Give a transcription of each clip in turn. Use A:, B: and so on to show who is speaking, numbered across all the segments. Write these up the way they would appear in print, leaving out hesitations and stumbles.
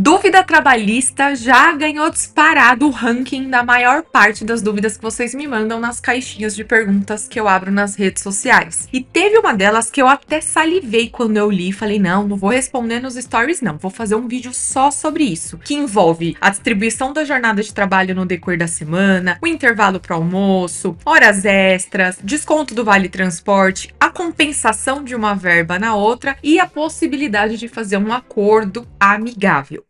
A: Dúvida trabalhista já ganhou disparado o ranking da maior parte das dúvidas que vocês me mandam nas caixinhas de perguntas que eu abro nas redes sociais. E teve uma delas que eu até salivei quando eu li e falei, não vou responder nos stories não, vou fazer um vídeo só sobre isso, que envolve a distribuição da jornada de trabalho no decorrer da semana, o intervalo para almoço, horas extras, desconto do vale transporte, a compensação de uma verba na outra e a possibilidade de fazer um acordo amigável.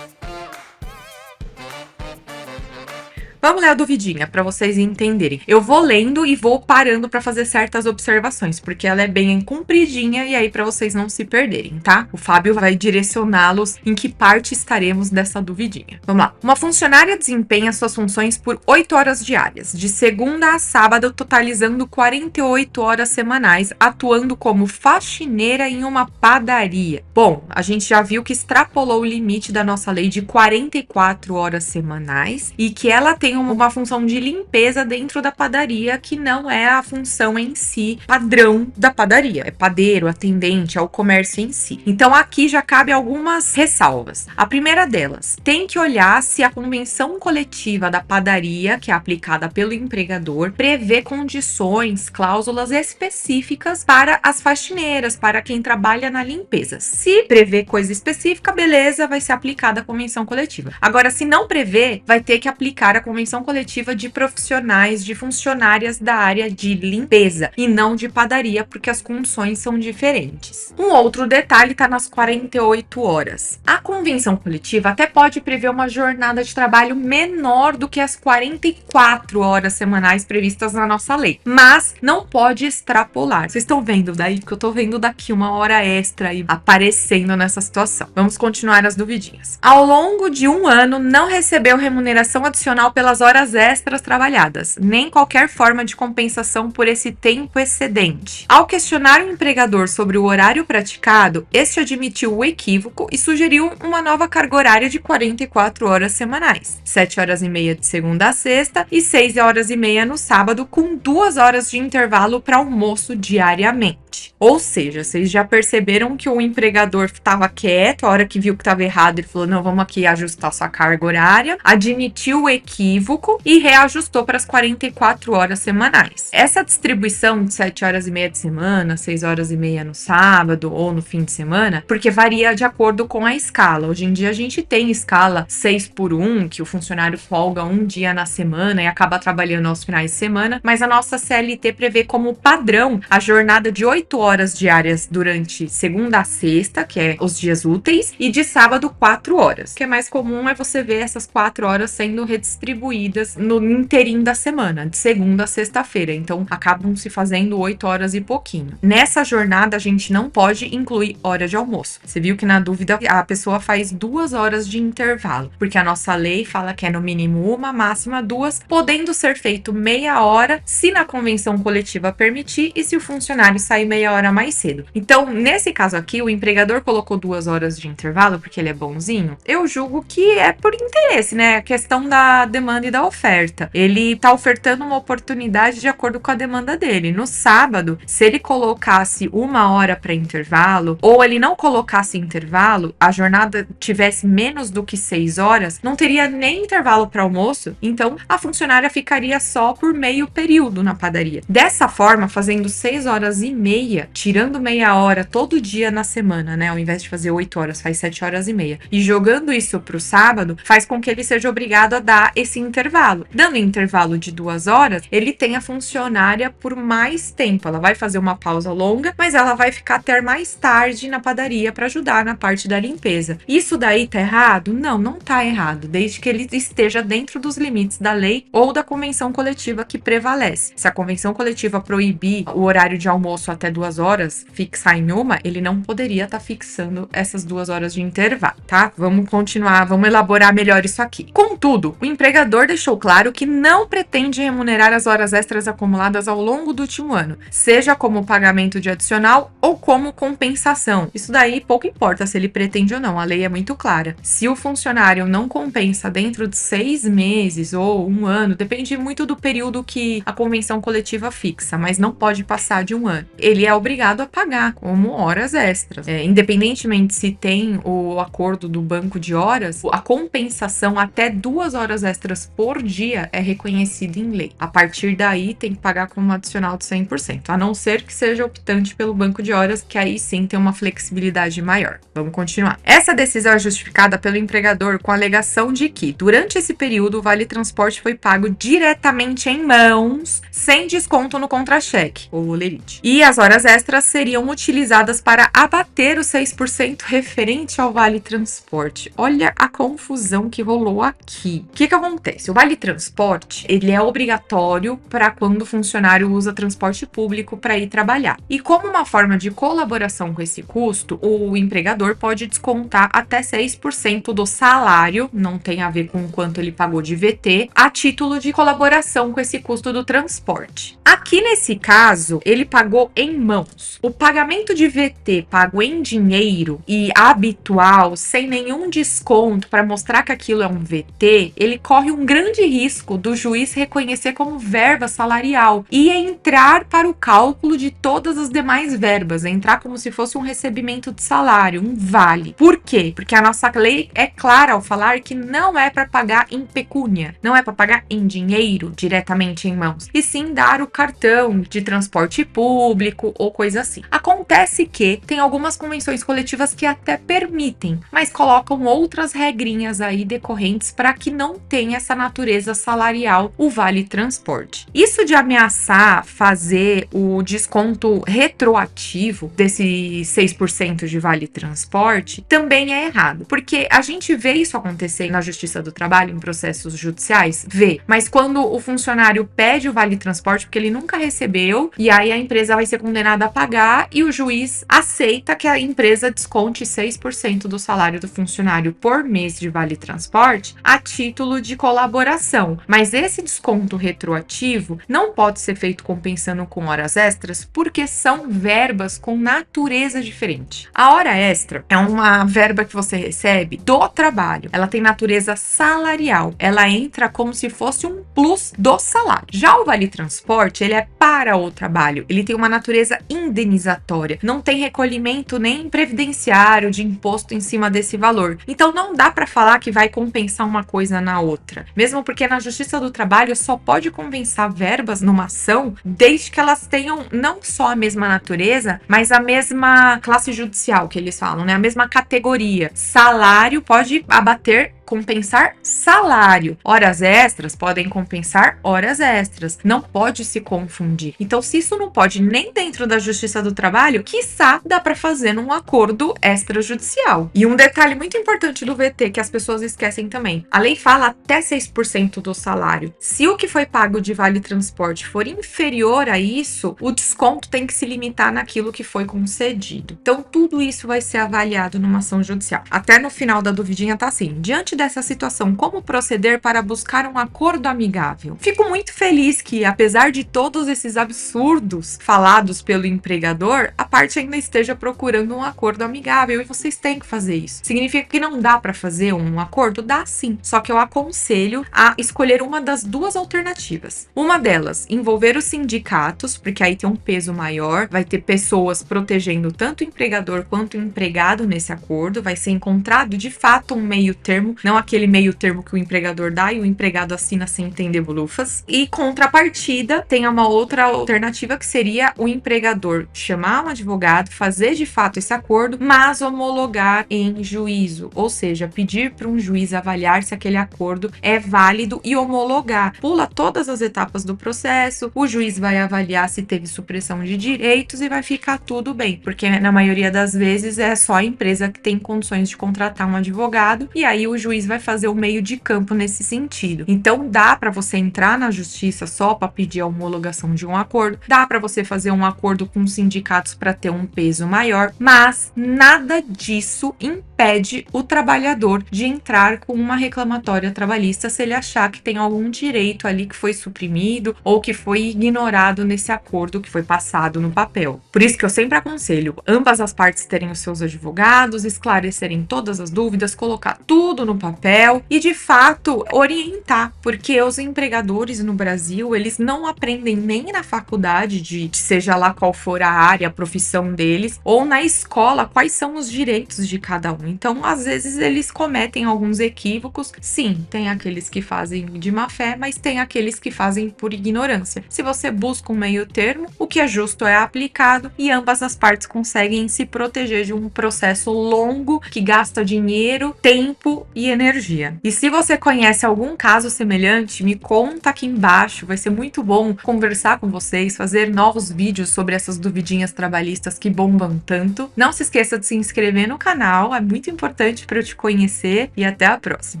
A: Vamos ler a duvidinha para vocês entenderem. Eu vou lendo e vou parando para fazer certas observações, porque ela é bem compridinha e aí para vocês não se perderem, tá? O Fábio vai direcioná-los em que parte estaremos dessa duvidinha. Vamos lá. Uma funcionária desempenha suas funções por 8 horas diárias, de segunda a sábado, totalizando 48 horas semanais, atuando como faxineira em uma padaria. Bom, a gente já viu que extrapolou o limite da nossa lei de 44 horas semanais e que ela tem uma função de limpeza dentro da padaria, que não é a função em si padrão da padaria. É padeiro, atendente, é o comércio em si. Então aqui já cabe algumas ressalvas. A primeira delas, tem que olhar se a convenção coletiva da padaria, que é aplicada pelo empregador, prevê condições, cláusulas específicas para as faxineiras, para quem trabalha na limpeza. Se prevê coisa específica, beleza, vai ser aplicada a convenção coletiva. Agora, se não prevê, vai ter que aplicar a convenção coletiva de profissionais, de funcionárias da área de limpeza e não de padaria, porque as condições são diferentes. Um outro detalhe está nas 48 horas. A convenção coletiva até pode prever uma jornada de trabalho menor do que as 44 horas semanais previstas na nossa lei, mas não pode extrapolar. Vocês estão vendo daí que eu tô vendo daqui uma hora extra aí aparecendo nessa situação. Vamos continuar as duvidinhas. Ao longo de um ano, não recebeu remuneração adicional pelas horas extras trabalhadas, nem qualquer forma de compensação por esse tempo excedente. Ao questionar o empregador sobre o horário praticado, este admitiu o equívoco e sugeriu uma nova carga horária de 44 horas semanais, 7 horas e meia de segunda a sexta e 6 horas e meia no sábado, com 2 horas de intervalo para almoço diariamente. Ou seja, vocês já perceberam que o empregador estava quieto, a hora que viu que estava errado, ele falou, não, vamos aqui ajustar sua carga horária, admitiu o equívoco e reajustou para as 44 horas semanais. Essa distribuição de 7 horas e meia de semana, 6 horas e meia no sábado ou no fim de semana, porque varia de acordo com a escala. Hoje em dia a gente tem escala 6x1, que o funcionário folga um dia na semana e acaba trabalhando aos finais de semana, mas a nossa CLT prevê como padrão a jornada de 8 horas diárias durante segunda a sexta, que é os dias úteis, e de sábado 4 horas. O que é mais comum é você ver essas 4 horas sendo redistribuídas no inteirinho da semana, de segunda a sexta-feira. Então, acabam se fazendo 8 horas e pouquinho. Nessa jornada, a gente não pode incluir hora de almoço. Você viu que na dúvida a pessoa faz 2 horas de intervalo, porque a nossa lei fala que é no mínimo uma, máxima 2, podendo ser feito meia hora, se na convenção coletiva permitir e se o funcionário sair meia hora mais cedo. Então, nesse caso aqui, o empregador colocou 2 horas de intervalo porque ele é bonzinho. Eu julgo que é por interesse, né? A questão da demanda e da oferta. Ele tá ofertando uma oportunidade de acordo com a demanda dele. No sábado, se ele colocasse 1 hora para intervalo, ou ele não colocasse intervalo, a jornada tivesse menos do que 6 horas, não teria nem intervalo para almoço, então a funcionária ficaria só por meio período na padaria. Dessa forma, fazendo 6 horas e meia, tirando meia hora todo dia na semana, né? Ao invés de fazer 8 horas, faz 7 horas e meia. E jogando isso pro sábado, faz com que ele seja obrigado a dar esse intervalo. Dando intervalo de 2 horas, ele tem a funcionária por mais tempo. Ela vai fazer uma pausa longa, mas ela vai ficar até mais tarde na padaria para ajudar na parte da limpeza. Isso daí tá errado? Não, não tá errado, desde que ele esteja dentro dos limites da lei ou da convenção coletiva que prevalece. Se a convenção coletiva proibir o horário de almoço até 2 horas, fixar em uma, ele não poderia estar fixando essas 2 horas de intervalo, tá? Vamos continuar, vamos elaborar melhor isso aqui. Contudo, o empregador empregador deixou claro que não pretende remunerar as horas extras acumuladas ao longo do último ano, seja como pagamento de adicional ou como compensação. Isso daí pouco importa se ele pretende ou não, a lei é muito clara. Se o funcionário não compensa dentro de 6 meses ou 1 ano, depende muito do período que a convenção coletiva fixa, mas não pode passar de 1 ano. Ele é obrigado a pagar como horas extras. Independentemente se tem o acordo do banco de horas, a compensação até 2 horas extras por dia é reconhecida em lei. A partir daí tem que pagar como adicional de 100%, a não ser que seja optante pelo banco de horas, que aí sim tem uma flexibilidade maior. Vamos continuar. Essa decisão é justificada pelo empregador com a alegação de que, durante esse período, o Vale Transporte foi pago diretamente em mãos, sem desconto no contra-cheque, ou olerite. E as horas extras seriam utilizadas para abater os 6% referente ao Vale Transporte. Olha a confusão que rolou aqui. O que acontece? O Vale Transporte, ele é obrigatório para quando o funcionário usa transporte público para ir trabalhar. E como uma forma de colaboração com esse custo, o empregador pode descontar até 6% do salário, não tem a ver com quanto ele pagou de VT, a título de colaboração com esse custo do transporte. Aqui nesse caso, ele pagou em mãos. O pagamento de VT pago em dinheiro e habitual, sem nenhum desconto para mostrar que aquilo é um VT, ele corre um grande risco do juiz reconhecer como verba salarial e entrar para o cálculo de todas as demais verbas, entrar como se fosse um recebimento de salário, um vale. Por quê? Porque a nossa lei é clara ao falar que não é para pagar em pecúnia, não é para pagar em dinheiro diretamente em mãos, e sim dar o cartão de transporte público ou coisa assim. Acontece que tem algumas convenções coletivas que até permitem, mas colocam outras regrinhas aí decorrentes para que não tenha essa natureza salarial o Vale Transporte. Isso de ameaçar fazer o desconto retroativo desse 6% de Vale Transporte também é errado, porque a gente vê isso acontecer na Justiça do Trabalho em processos judiciais, vê, mas quando o funcionário pede o Vale Transporte porque ele nunca recebeu, e aí a empresa vai ser condenada a pagar e o juiz aceita que a empresa desconte 6% do salário do funcionário por mês de Vale Transporte a título de colaboração. Mas esse desconto retroativo não pode ser feito compensando com horas extras porque são verbas com natureza diferente. A hora extra é uma verba que você recebe do trabalho. Ela tem natureza salarial. Ela entra como se fosse um plus do salário. Já o Vale Transporte, ele é para o trabalho. Ele tem uma natureza indenizatória. Não tem recolhimento nem previdenciário de imposto em cima desse valor. Então não dá para falar que vai compensar uma coisa na outra. Mesmo porque na Justiça do Trabalho só pode compensar verbas numa ação desde que elas tenham não só a mesma natureza, mas a mesma classe judicial que eles falam, né? A mesma categoria. Salário pode abater, compensar salário. Horas extras podem compensar horas extras. Não pode se confundir. Então, se isso não pode nem dentro da Justiça do Trabalho, quiçá dá para fazer num acordo extrajudicial. E um detalhe muito importante do VT que as pessoas esquecem também. A lei fala até 6% do salário. Se o que foi pago de Vale Transporte for inferior a isso, o desconto tem que se limitar naquilo que foi concedido. Então, tudo isso vai ser avaliado numa ação judicial. Até no final da duvidinha tá assim: diante dessa situação, como proceder para buscar um acordo amigável? Fico muito feliz que, apesar de todos esses absurdos falados pelo empregador, a parte ainda esteja procurando um acordo amigável, e vocês têm que fazer isso. Significa que não dá para fazer um acordo? Dá sim, só que eu aconselho a escolher uma das duas alternativas. Uma delas, envolver os sindicatos, porque aí tem um peso maior, vai ter pessoas protegendo tanto o empregador quanto o empregado nesse acordo, vai ser encontrado de fato um meio termo, não aquele meio termo que o empregador dá e o empregado assina sem entender bolufas. E contrapartida, tem uma outra alternativa que seria o empregador chamar um advogado, fazer de fato esse acordo, mas homologar em juízo, ou seja, pedir para um juiz avaliar se aquele acordo é válido e homologar. Pula todas as etapas do processo, o juiz vai avaliar se teve supressão de direitos e vai ficar tudo bem, porque na maioria das vezes é só a empresa que tem condições de contratar um advogado, e aí o juiz juiz vai fazer o meio de campo nesse sentido. Então dá para você entrar na justiça só para pedir a homologação de um acordo, dá para você fazer um acordo com os sindicatos para ter um peso maior, mas nada disso impede o trabalhador de entrar com uma reclamatória trabalhista se ele achar que tem algum direito ali que foi suprimido ou que foi ignorado nesse acordo que foi passado no papel. Por isso que eu sempre aconselho ambas as partes terem os seus advogados, esclarecerem todas as dúvidas, colocar tudo no papel e de fato orientar, porque os empregadores no Brasil, eles não aprendem nem na faculdade de seja lá qual for a área, a profissão deles, ou na escola quais são os direitos de cada um. Então, às vezes eles cometem alguns equívocos. Sim, tem aqueles que fazem de má fé, mas tem aqueles que fazem por ignorância. Se você busca um meio termo, o que é justo é aplicado e ambas as partes conseguem se proteger de um processo longo que gasta dinheiro, tempo e energia. E se você conhece algum caso semelhante, me conta aqui embaixo. Vai ser muito bom conversar com vocês, fazer novos vídeos sobre essas duvidinhas trabalhistas que bombam tanto. Não se esqueça de se inscrever no canal, é muito importante para eu te conhecer e até a próxima.